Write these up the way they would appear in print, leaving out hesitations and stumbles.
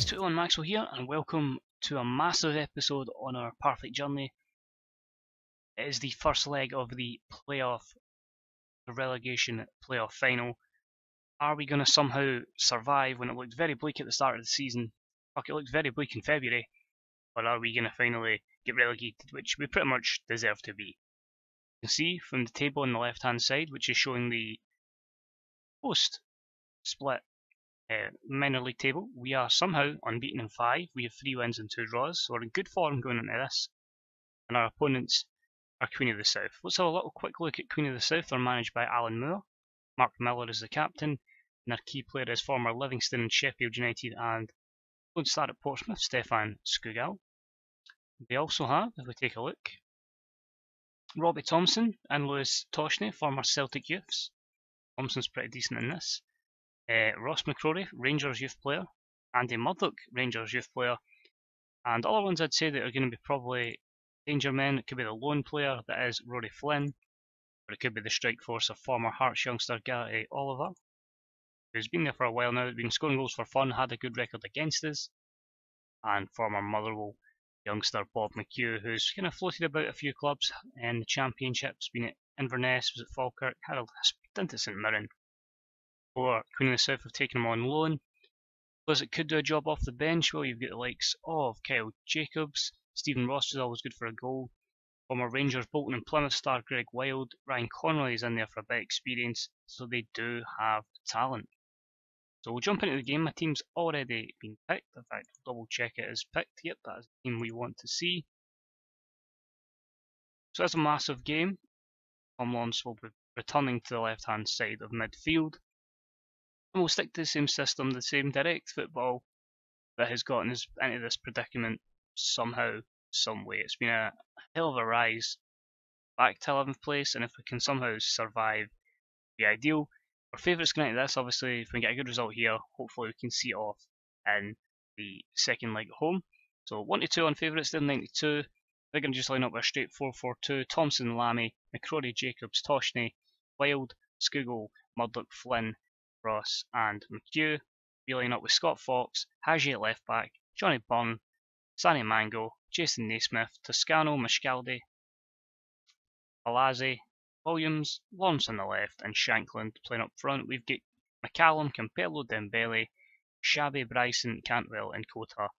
guys, 21 Maxwell here, and welcome to a massive episode on our Parfect journey. It is the first leg of the relegation playoff final. Are we going to somehow survive when it looked very bleak at the start of the season? Fuck, it looked very bleak in February. Or are we going to finally get relegated, which we pretty much deserve to be? You can see from the table on the left hand side, which is showing the post-split minor league table, we are somehow unbeaten in 5. We have 3 wins and 2 draws, so we're in good form going into this. And our opponents are Queen of the South. Let's have a little quick look at Queen of the South. They're managed by Alan Moore. Mark Miller is the captain, and our key player is former Livingston and Sheffield United and Lone Star at Portsmouth, Stefan Skugal. They also have, if we take a look, Robbie Thompson and Lewis Toshney, former Celtic youths. Thompson's pretty decent in this. Ross McCrory, Rangers youth player. Andy Murdoch, Rangers youth player. And other ones I'd say that are going to be probably danger men. It could be the lone player, that is Rory Flynn. Or it could be the strike force of former Hearts youngster Gary Oliver, who's been there for a while now, been scoring goals for fun, had a good record against us. And former Motherwell youngster Bob McHugh, who's kind of floated about a few clubs in the Championships, been at Inverness, was at Falkirk, had a stint at St Mirren. Or Queen of the South have taken him on loan. Players that could do a job off the bench, well, you've got the likes of Kyle Jacobs, Stephen Ross is always good for a goal, former Rangers, Bolton and Plymouth star Greg Wild, Ryan Connolly is in there for a bit of experience, so they do have talent. So we'll jump into the game. My team's already been picked. In fact, I'll double check it is picked. Yep, that is the team we want to see. So that's a massive game. Tom Lawrence will be returning to the left hand side of midfield. And we'll stick to the same system, the same direct football that has gotten us into this predicament somehow, some way. It's been a hell of a rise back to 11th place, and if we can somehow survive, the ideal. Our favourites going into this, obviously, if we get a good result here, hopefully we can see it off in the second leg at home. So 1-2 on favourites, then 92. They're going to just line up a straight 4-4-2. Thompson, Lammy, McCrory, Jacobs, Toshney, Wild, Skugal, Murdoch, Flynn, Ross and McHugh. We line up with Scott Fox, Haji at left back, Johnny Byrne, Sani Mango, Jason Naismith, Toscano, Mascaldi, Palazzi, Williams, Lawrence on the left, and Shankland playing up front. We've got McCallum, Campello, Dembele, Shabby, Bryson, Cantwell, and Kota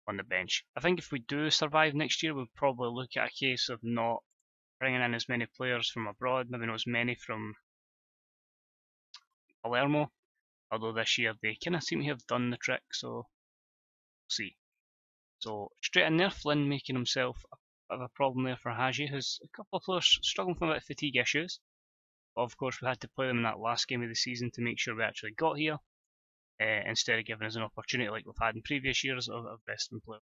on the bench. I think if we do survive next year, we'll probably look at a case of not bringing in as many players from abroad, maybe not as many from Palermo, although this year they kind of seem to have done the trick, so we'll see. So straight in there, Flynn making himself a bit of a problem there for Haji, who's a couple of players struggling from a bit of fatigue issues. But of course we had to play them in that last game of the season to make sure we actually got here, instead of giving us an opportunity like we've had in previous years of besting players.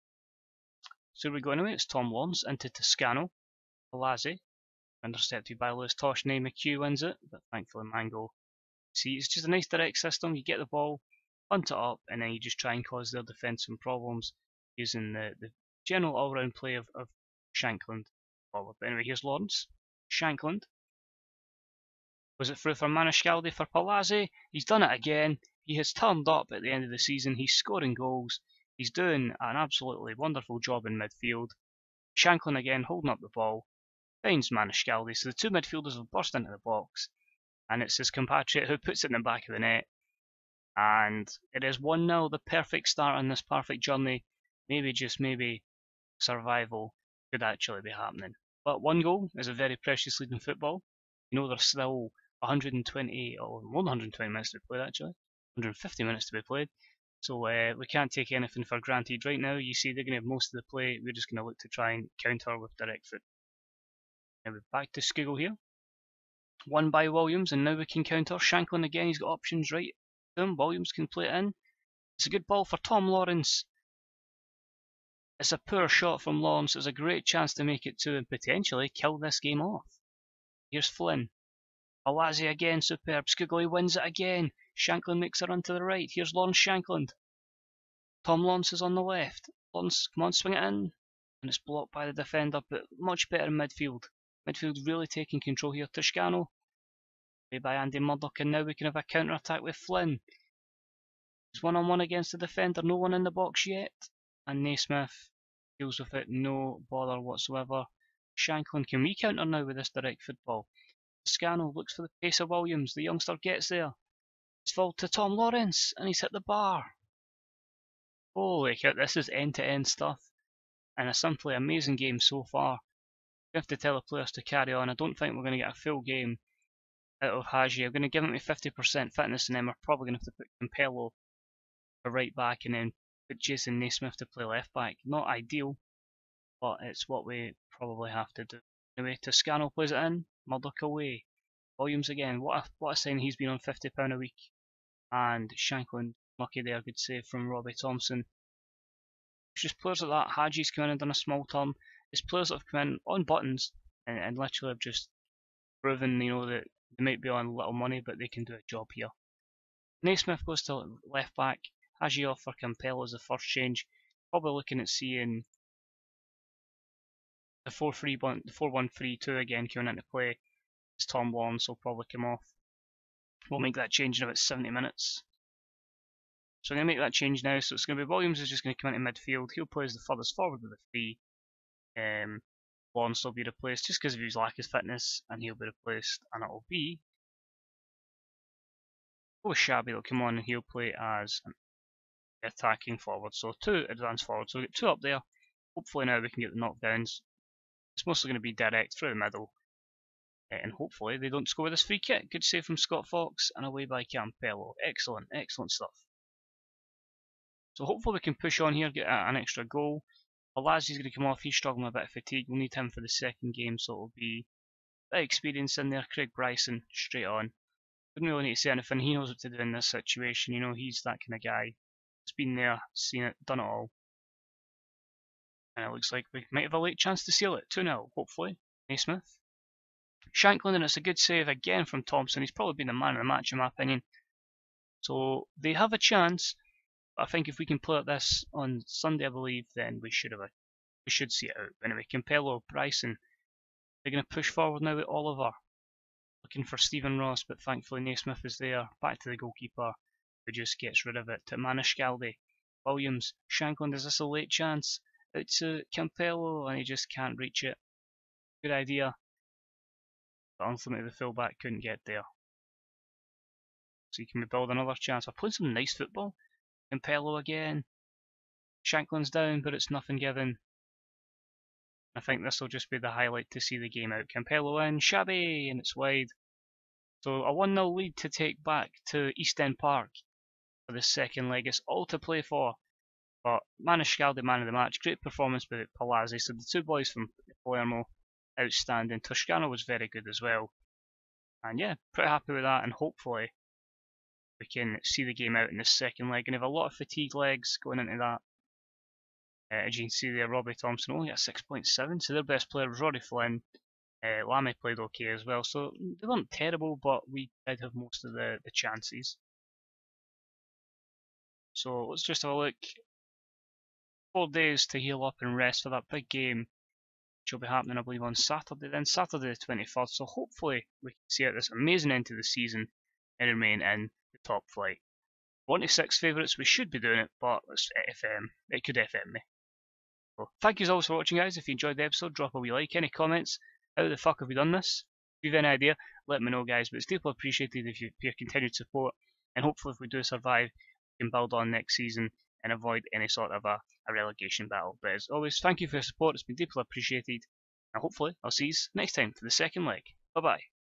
So we go anyway, it's Tom Lawrence into Toscano, Palazzi, intercepted by Lewis Toshney, McHugh wins it, but thankfully Mango. See, it's just a nice direct system. You get the ball, punt it up, and then you just try and cause their defence some problems using the general all-round play of Shankland. But anyway, here's Lawrence. Shankland. Was it through for Manascaldi for Palazzi? He's done it again. He has turned up at the end of the season. He's scoring goals. He's doing an absolutely wonderful job in midfield. Shankland again holding up the ball. Finds Manascaldi. So the two midfielders have burst into the box. And it's his compatriot who puts it in the back of the net. And it is 1-0, the perfect start on this perfect journey. Maybe, just maybe, survival could actually be happening. But 1 goal is a very precious lead in football. You know, there's still 120, or more than 120 minutes to be played actually. 150 minutes to be played. So we can't take anything for granted right now. You see they're going to have most of the play. We're just going to look to try and counter with direct foot. Now we're back to Skugal here. Won by Williams, and now we can counter. Shankland again, he's got options right to him. Williams can play it in. It's a good ball for Tom Lawrence. It's a poor shot from Lawrence. It's a great chance to make it 2 and potentially kill this game off. Here's Flynn. Palazzi again, superb. Skugal wins it again. Shankland makes a run to the right. Here's Lawrence Shankland. Tom Lawrence is on the left. Lawrence, come on, swing it in. And it's blocked by the defender, but much better in midfield. Midfield really taking control here. Toscano, played by Andy Murdoch, and now we can have a counter-attack with Flynn. He's one-on-one against the defender, no one in the box yet. And Naismith deals with it, no bother whatsoever. Shanklin, can we counter now with this direct football? Scannell looks for the pace of Williams, the youngster gets there. It's fouled to Tom Lawrence, and he's hit the bar. Holy cow, this is end-to-end stuff. And a simply amazing game so far. We have to tell the players to carry on. I don't think we're going to get a full game out of Haji. I'm going to give him 50% fitness, and then we're probably going to have to put Campello for right back and then put Jason Naismith to play left back. Not ideal, but it's what we probably have to do. Anyway, Toscano plays it in, Murdoch away. Williams again, what a sign he's been on £50 a week. And Shanklin, lucky there, good save from Robbie Thompson. It's just players like that. Haji's come in and done a small turn. It's players that have come in on buttons and literally have just proven, that they might be on little money, but they can do a job here. Naismith goes to left back. Haji off for Campello as the first change. Probably looking at seeing the 4-1-3-2 again coming into play. It's Tom Lawrence, so will probably come off. We'll make that change in about 70 minutes. So I'm going to make that change now. So it's going to be Williams is just going to come into midfield. He'll play as the furthest forward with the three. Lawrence will be replaced just because of his lack of fitness, and he'll be replaced, and it'll be Shabby will come on and he'll play as an attacking forward. So 2 advanced forwards. So we've got 2 up there. Hopefully now we can get the knockdowns. It's mostly going to be direct through the middle. And hopefully they don't score with this free kick. Good save from Scott Fox and away by Campello. Excellent, excellent stuff. So hopefully we can push on here, get an extra goal. Palazzi's going to come off, he's struggling with a bit of fatigue. We'll need him for the second game, so it'll be a bit of experience in there. Craig Bryson, straight on. Didn't really need to say anything, he knows what to do in this situation. He's that kind of guy. He's been there, seen it, done it all. And it looks like we might have a late chance to seal it. 2-0, hopefully. Naismith. Shanklin, and it's a good save again from Thompson. He's probably been the man of the match in my opinion. So they have a chance. I think if we can play like this on Sunday, I believe, then we should see it out. Anyway, Campello, Bryson, they're going to push forward now with Oliver. Looking for Stephen Ross, but thankfully Naismith is there. Back to the goalkeeper, who just gets rid of it to Manishkaldi. Williams, Shanklin, is this a late chance? Out to Campello, and he just can't reach it. Good idea. But unfortunately the fullback couldn't get there. So he can build another chance. We're playing some nice football. Campello again. Shanklin's down, but it's nothing given. I think this will just be the highlight to see the game out. Campello in, Shabby, and it's wide. So a 1-0 lead to take back to East End Park for the second leg. It's all to play for. But Manishkaldi, man of the match. Great performance by Palazzi. So the 2 boys from Palermo, outstanding. Toscano was very good as well. And yeah, pretty happy with that, and hopefully we can see the game out in the second leg. And have a lot of fatigue legs going into that. As you can see there, Robbie Thompson only got 6.7, so their best player was Roddy Flynn. Lammy played okay as well, so they weren't terrible, but we did have most of the chances. So let's just have a look. 4 days to heal up and rest for that big game, which will be happening, I believe, on Saturday. Then Saturday the 23rd, so hopefully we can see out this amazing end to the season and remain in the top flight. 1 to 6 favourites, we should be doing it, but it could FM me. So, thank you as always for watching, guys. If you enjoyed the episode, drop a wee like. Any comments? How the fuck have we done this? If you have any idea, let me know, guys. But it's deeply appreciated if you your continued support, and hopefully if we do survive, we can build on next season and avoid any sort of a relegation battle. But as always, thank you for your support. It's been deeply appreciated, and hopefully I'll see you next time for the second leg. Bye bye.